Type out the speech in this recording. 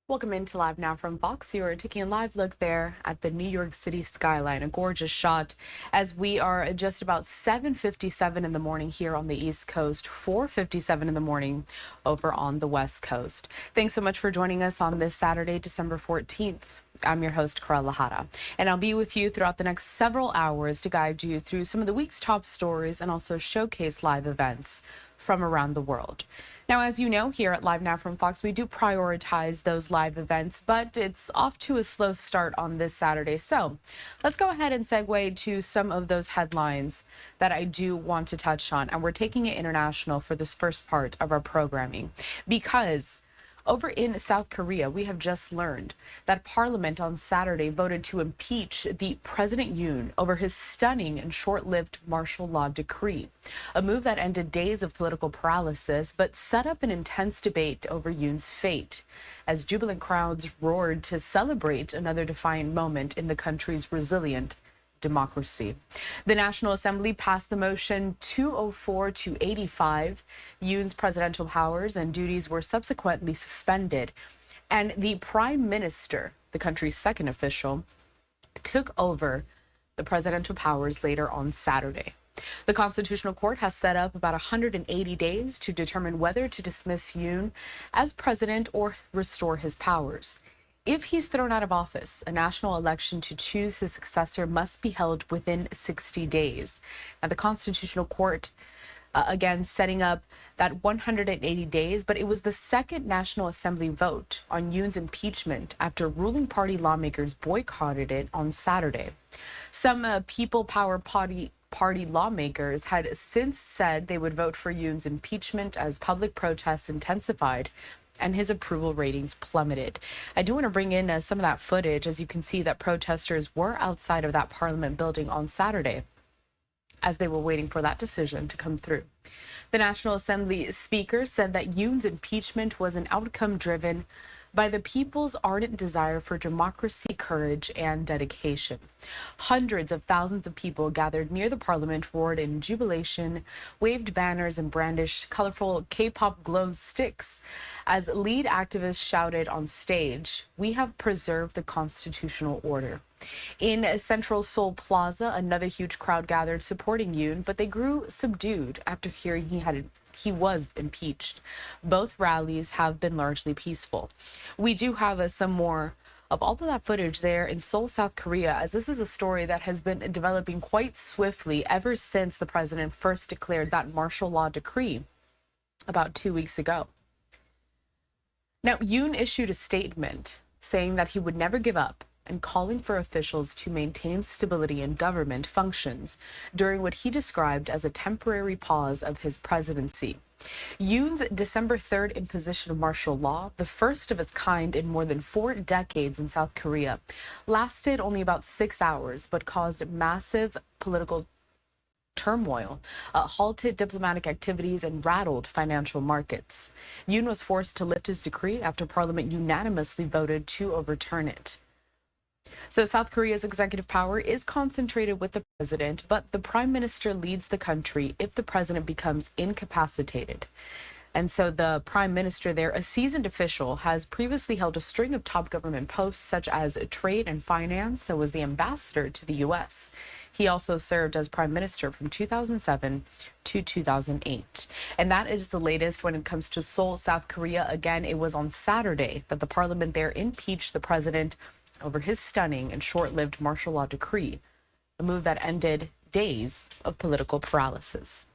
Welcome into Live Now from Fox. You are taking a live look there at the New York City skyline, a gorgeous shot as we are at just about 7:57 in the morning here on the East Coast, 4:57 in the morning over on the West Coast. Thanks so much for joining us on this Saturday, December 14th. I'm your host, Karla Lahara, and I'll be with you throughout the next several hours to guide you through some of the week's top stories and also showcase live events from around the world. Now, as you know, here at Live Now from Fox, we do prioritize those live events, but it's off to a slow start on this Saturday. So let's go ahead and segue to some of those headlines that I do want to touch on. And we're taking it international for this first part of our programming because over in South Korea, we have just learned that Parliament on Saturday voted to impeach the President Yoon over his stunning and short-lived martial law decree, a move that ended days of political paralysis but set up an intense debate over Yoon's fate, as jubilant crowds roared to celebrate another defiant moment in the country's resilient democracy. The National Assembly passed the motion 204 to 85. Yoon's presidential powers and duties were subsequently suspended, and the Prime Minister, the country's second official, took over the presidential powers later on Saturday. The Constitutional Court has set up about 180 days to determine whether to dismiss Yoon as president or restore his powers. If he's thrown out of office, a national election to choose his successor must be held within 60 days. Now, the Constitutional Court, again, setting up that 180 days, but it was the second National Assembly vote on Yoon's impeachment after ruling party lawmakers boycotted it on Saturday. Some People Power Party lawmakers had since said they would vote for Yoon's impeachment as public protests intensified and his approval ratings plummeted. I do want to bring in some of that footage. As you can see, that protesters were outside of that Parliament building on Saturday as they were waiting for that decision to come through. The National Assembly Speaker said that Yoon's impeachment was an outcome driven by the people's ardent desire for democracy, courage, and dedication. Hundreds of thousands of people gathered near the Parliament, roared in jubilation, waved banners, and brandished colorful K-pop glow sticks as lead activists shouted on stage, "We have preserved the constitutional order." In Central Seoul Plaza, another huge crowd gathered supporting Yoon, but they grew subdued after hearing he was impeached. Both rallies have been largely peaceful. We do have some more of all of that footage there in Seoul, South Korea, as this is a story that has been developing quite swiftly ever since the president first declared that martial law decree about 2 weeks ago. Now, Yoon issued a statement saying that he would never give up and calling for officials to maintain stability in government functions during what he described as a temporary pause of his presidency. Yoon's December 3rd imposition of martial law, the first of its kind in more than 4 decades in South Korea, lasted only about 6 hours but caused massive political turmoil, halted diplomatic activities, and rattled financial markets. Yoon was forced to lift his decree after Parliament unanimously voted to overturn it. So South Korea's executive power is concentrated with the president, but the prime minister leads the country if the president becomes incapacitated. And so the prime minister there, a seasoned official, has previously held a string of top government posts such as trade and finance, so was the ambassador to the U.S. He also served as prime minister from 2007 to 2008. And that is the latest when it comes to Seoul, South Korea. Again, it was on Saturday that the parliament there impeached the president over his stunning and short-lived martial law decree, a move that ended days of political paralysis.